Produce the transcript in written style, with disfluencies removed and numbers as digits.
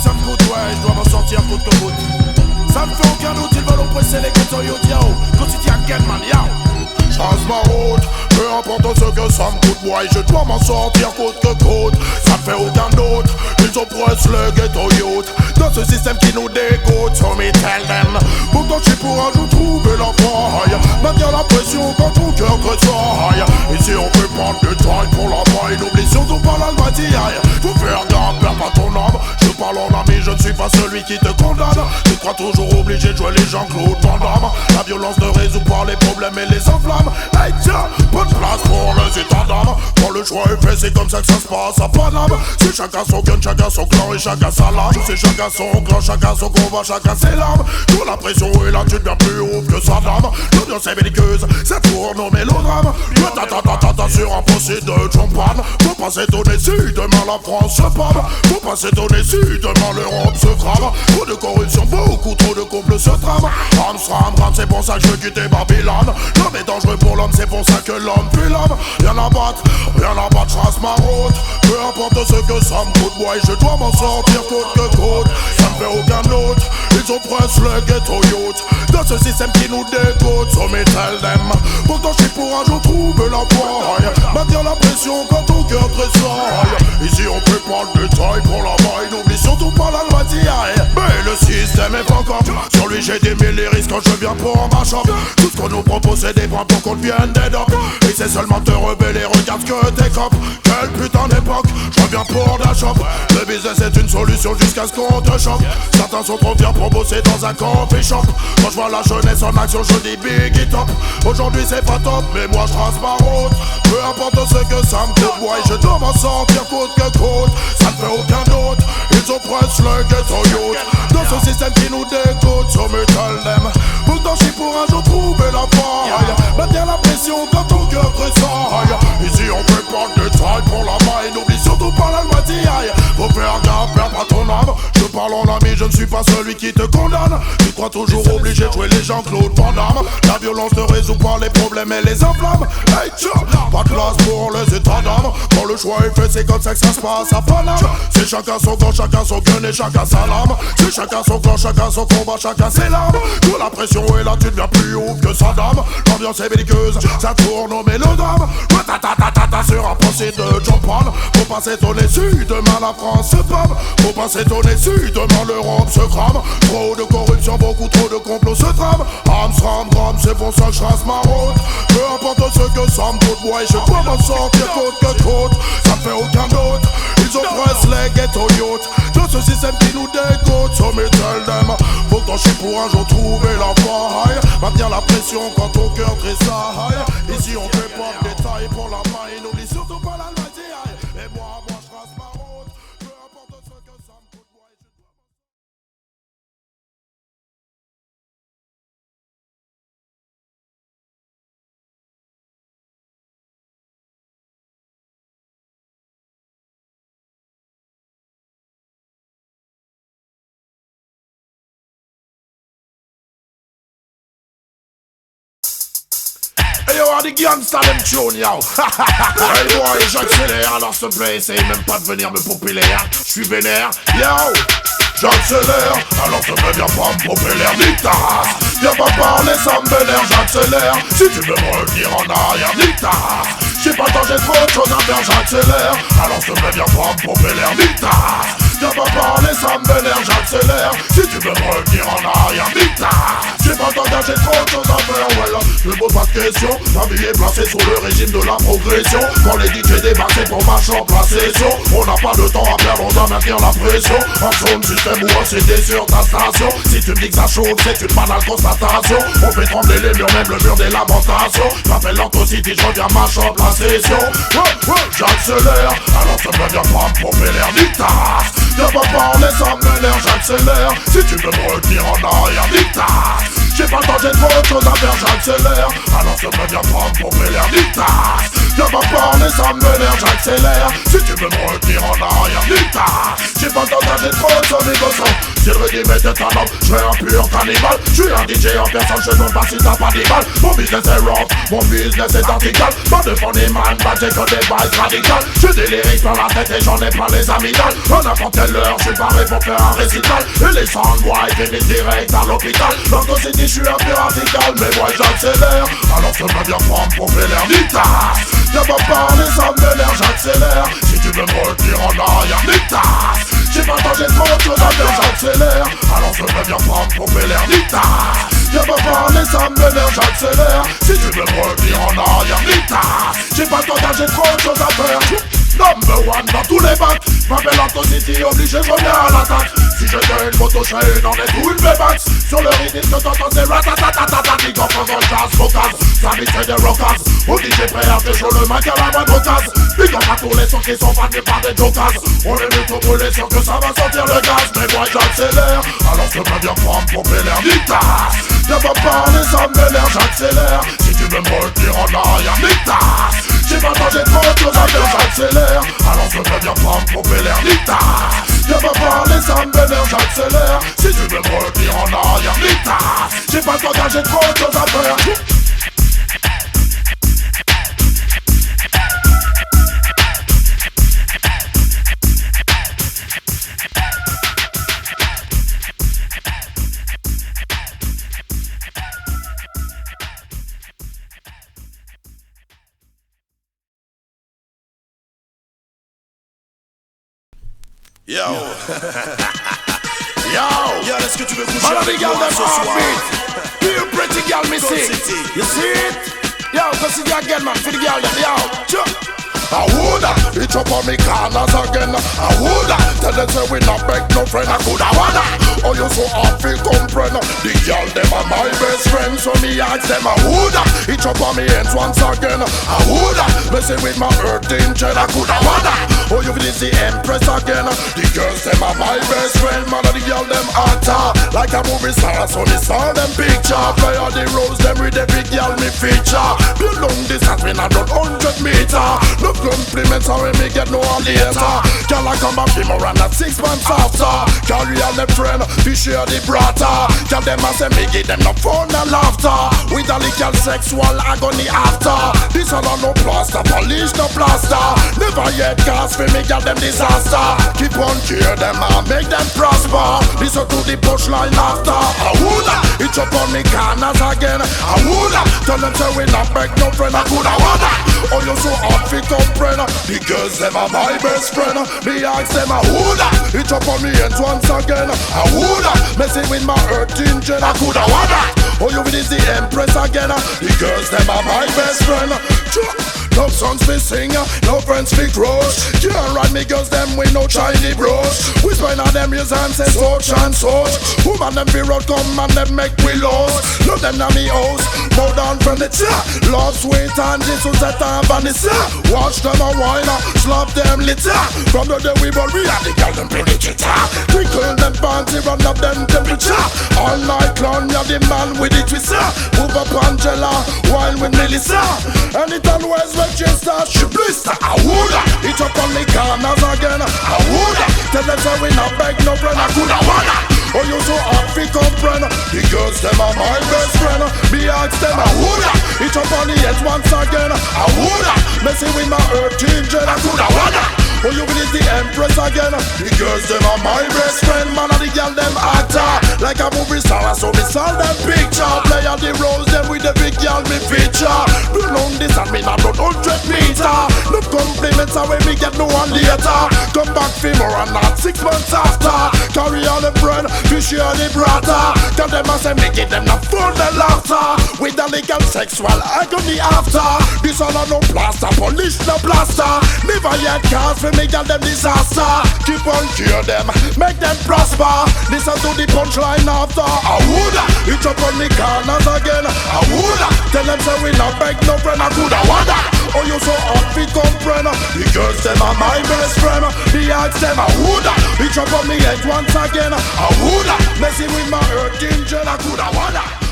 ça me coûte, ouais, je dois m'en sortir coûte que coûte. Ça me fait aucun doute, ils veulent oppresser les ghettos, yo, yao. Quotidien, man, yao. Change ma route, peu importe ce que ça me coûte, ouais, je dois m'en sortir coûte que coûte. Ça me fait aucun doute, ils oppressent le ghetto youth dans ce système qui nous dégoûte, so me tell them. Pourtant je suis pour un jour trouver la faille, maintenir la pression quand ton cœur tressaille. Ici on peut prendre du temps pour la maille, n'oublie surtout pas l'almatiaille. Faut faire gaffe, perds pas ton âme. Je parle en ami, je ne suis pas celui qui te condamne. Tu crois toujours obligé de jouer les Jean-Claude Van Damme. La violence ne résout pas les problèmes et les enflammes. Hey tiens, pas de place pour les états d'âme. Quand le choix est fait, c'est comme ça que ça se passe à Paname. C'est chacun son gun, chacun son clan et chacun sa lame. C'est chacun son clan, chacun son combat, chacun ses larmes. Quand la pression est là, tu deviens plus ouf que sa dame. L'ambiance est belliqueuse, ça tourne au mélodrame. Ta sur un procès de champagne. Faut pas s'étonner si demain la France se pâme. Faut pas s'étonner si demain l'Europe se crame. Trop de corruption, beaucoup trop de couples se trament. Ram, c'est pour ça que je veux quitter Babylone. L'homme est dangereux pour l'homme, c'est pour ça que l'homme tue l'homme. Rien à battre, je trace ma route. Peu importe ce que ça me coûte, ouais, je dois m'en sortir coûte que coûte. Ça me fait aucun doute, ils oppressent le ghetto youth dans ce système qui nous dégoûte, so me tell them. Pourtant je suis pour un jour trouver la faille, maintenir la pression quand ton cœur tressaille. Ici on peut prendre du détail pour la maille, n'oublie surtout pas la loi d'hier. Mais le système est pas comme sur lui j'ai des mille risques quand je viens pour ma shop. Tout ce qu'on nous propose c'est des bras pour qu'on devienne des docs. Et c'est seulement te rebeller, regarde ce que t'es cop. Quelle putain d'époque, je reviens pour la shop. Le business est une solution jusqu'à ce qu'on te choque. Certains sont trop fiers pour bosser dans un coffee shop. Quand je vois la jeunesse en action je dis big it up. Aujourd'hui c'est pas top mais moi je trace ma route. Peu importe ce que ça me coûte, ouais, je dois m'en sortir coûte que coûte. Ça ne fait aucun doute, ils oppressent le ghetto youth dans ce système qui nous dégoûte, so me tell them. Pourtant je suis pour un jour trouver la faille, maintenir la pression quand ton cœur tressaille. Ici on peut prendre du taille pour la maille, n'oublie surtout pas la loi d'hier. Faut faire gaffe, perds pas ton âme. Je parle en ami, je ne suis pas celui qui te condamne. Tu crois toujours obligé de jouer les Jean-Claude Van Damme. La violence ne résout pas les problèmes et les enflammes. Hey tiens, pas de place pour les états d'âme. Quand le choix est fait, c'est comme ça que ça se passe à Paname. C'est chacun son camp, chacun son gun et chacun sa lame. C'est chacun son clan, chacun son combat, chacun ses larmes. Quand la pression est là, tu deviens plus ouf que sa dame. L'ambiance est belliqueuse, ça tourne au mélodrame. Sur un procès de John Paul. Faut pas s'étonner si demain la France se pâme. Faut pas s'étonner si demain l'Europe se crame. Trop de corruption, beaucoup trop de complots se trament. Ram, c'est pour ça que je trace ma route. Peu importe ce que ça me coûte, ouais, je dois m'en sortir coûte que coûte. Ça me fait aucun doute, ils oppressent les ghetto youth dans ce système qui nous dégoûte, so me tell them. Pourtant je suis pour un jour trouver la faille, maintenir la pression quand ton cœur tressaille. Ici on fait pas de détails pour la maille, n'oublie surtout pas la loi d'hier. Et moi je trace ma route. Peu importe ce que ça me coûte, ouais, je dois... Hey yo, des gangsters them tune yo. Hey boy, j'accélère, alors s'il te plaît, essaye même pas de venir me popper l'air. J'suis vénère, yo. J'accélère, alors te viens pas me popper l'air, nique ta race. Viens pas parler, ça me vénère, j'accélère. Si tu veux me revenir en arrière, nique ta race. J'ai pas le temps, j'ai trop de choses à faire, j'accélère. Alors te viens pas me popper l'air, nique ta race. Viens pas parler, ça me vénère, j'accélère. Si tu veux me revenir en arrière, nique ta race. J'ai pas le temps, j'ai trop de choses à faire, voilà. Je me pose pas de questions, ma vie est placée sous le régime de la progression. Quand les DJ débarquent, c'est pour ma chambre, la session. On n'a pas de temps à perdre, on doit maintenir la pression. En zone système ou en CD sur ta station. Si tu me dis que ça chauffe, c'est une banale constatation. On fait trembler les murs, même le mur des lamentations. J'appelle l'Antocity, je reviens ma chambre, la session. J'accélère, alors ça me vient pas me pomper l'air, nique ta race. Viens pas parler, ça m'énerve, j'accélère. Si tu veux me retenir en arrière, nique ta race. J'ai pas le temps, j'ai trop de choses à faire, j'accélère. Alors ça me vient pas me pomper l'air, nique ta race. Viens va parler, ça me vénère, j'accélère. Si tu veux me retenir en arrière, nique-ta. J'ai pas le temps d'âger trop de son négociant. Si le régime était un homme, je serais un pur cannibale. Je suis un DJ en personne, je ne pas si t'as pas des balles. Mon business est rough, mon business est vertical. Pas de fond des man, pas j'ai que des balles radicales. J'ai des lyrics dans la tête et j'en ai pas les amygdales. À n'importe quelle heure, je suis paré pour faire un récital. Et les soundboys finissent direct à l'hôpital. Dans ton city, je suis un peu radical, mais moi j'accélère. Alors je me bien prendre pour faire l'air nita. Viens pas parler, ça me vénère, j'accélère. Si tu veux me retenir en arrière, nita. J'ai pas le temps, j'ai trop de choses à faire, j'accélère. Alors je me bien prendre pour faire l'air nita. Viens pas parler, ça me vénère, j'accélère. Si tu veux me retenir en arrière, nita. J'ai pas le temps, j'ai trop de choses à faire. Number one dans tous les bacs. M'appelle Anton City, obligé, je reviens à l'attaque. Si je gagne une moto, je une en est ou une V-Max. Sur le rythme que t'entends, c'est ratatatatata. Qui comprend dans le jazz, focus. Ça vite c'est des rockers. Au DJ prêt à faire chaud le mic à la moindre occasion. Puis quand pas tous les sons qui sont faits par des jokers. On est venu tout brûler, sûr que ça va sortir le gaz. Mais moi j'accélère, alors je peux bien prendre pour l'air nita. Viens pas parler, ça me vénère, j'accélère. Si tu veux me retenir en arrière, nita. J'ai pas le temps, j'ai trop de choses à faire, j'accélère. Alors je peux bien prendre pour l'air nita. Viens pas parler, ça me vénère, j'accélère. Si tu veux me retenir en arrière, nita. J'ai pas le temps, j'ai trop de choses à faire. Yo Yo, est-ce que tu veux coucher avec moi ce soir? Feel pretty girl, me see. You see it? Yo, go see the again, man. For the girl, yo. I woulda, it up on me corners again. I woulda, tell them say we not beg no friend. I coulda wanna. Oh, you so hard feel comprehend. The girl them are my best friend, so me ask them. I woulda, it up on me hands once again. I woulda, messing with my earth angel. I coulda wanna. Oh, you feel the empress again. The girls them are my best friend. Man, the girl them hotter like a movie star. So me saw them picture. Play all the roles them with the big girl me feature. Build long distance when I run 100 meter. No compliments are when me get no later. Girl I come back him around at 6 months after. Carry all the friend, we share the brata. Girl them a say me give them no fun and laughter. With a little sexual agony after. This all no plaster, polish no plaster. Never yet cast for me girl them disaster. Keep on cheer them and make them prosper. Listen to the punchline after. I woulda, it's up on me corners again. I woulda, tell them say we not beg no friend. I coulda wanna. Oh you so hard fi comprehend. The girls them are my best friend. Me ask them I woulda, it's up on me hands once again. I woulda, messing with my earth engine. I coulda wanna. Oh you is the empress again. The girls them are my best friend. No songs fi sing, no friends fi crush. Can't ride me girls them with no shiny brush. We spend on them years and say such and such. Woman them be road come and them make we lost. Love them na me house, more than furniture. Love sweet and Jesus at and Vanessa. Watch them a wine, slap them litter. From the day we born we have the girl them play the guitar. Twinkle them panty, run up them temperature. All night long we have the man with the twister. Move up Angela, wine with Melissa. Anytime always when she starts she blister. I woulda, it up on the corners again. I woulda, tell them say we not beg no friend. I coulda wanna. Oh you so hard fi comprehend. The girls them are my best friend. Me ask them I woulda, it up on the head once again. I woulda, messing with my earth angel. I coulda wanna. Oh you is the empress again. The girls them are my best friend. Man and the girl them actor like a movie star. So me saw them picture. Play all the roles them with the big girl me feature. Do long this and me not run 100 meter. No compliments are when me get no one later. Come back for more and not 6 months after. Carry all the bread, we share the brata. Tell them I say me give them the fun and laughter. With the legal sexual agony after. This all a no plaster, polish no plaster. Never yet cast for me girl them disaster. Keep on cheer them, make them prosper. Listen to the punchline after. I woulda, it up on me corners again. I woulda, tell them say we not beg no friend. I coulda wanna. Oh you so hard fi comprehend. The girls them are my best friend. Me ask them I woulda, it up on me head once again. I woulda, messing with my earth angel. I coulda wanna.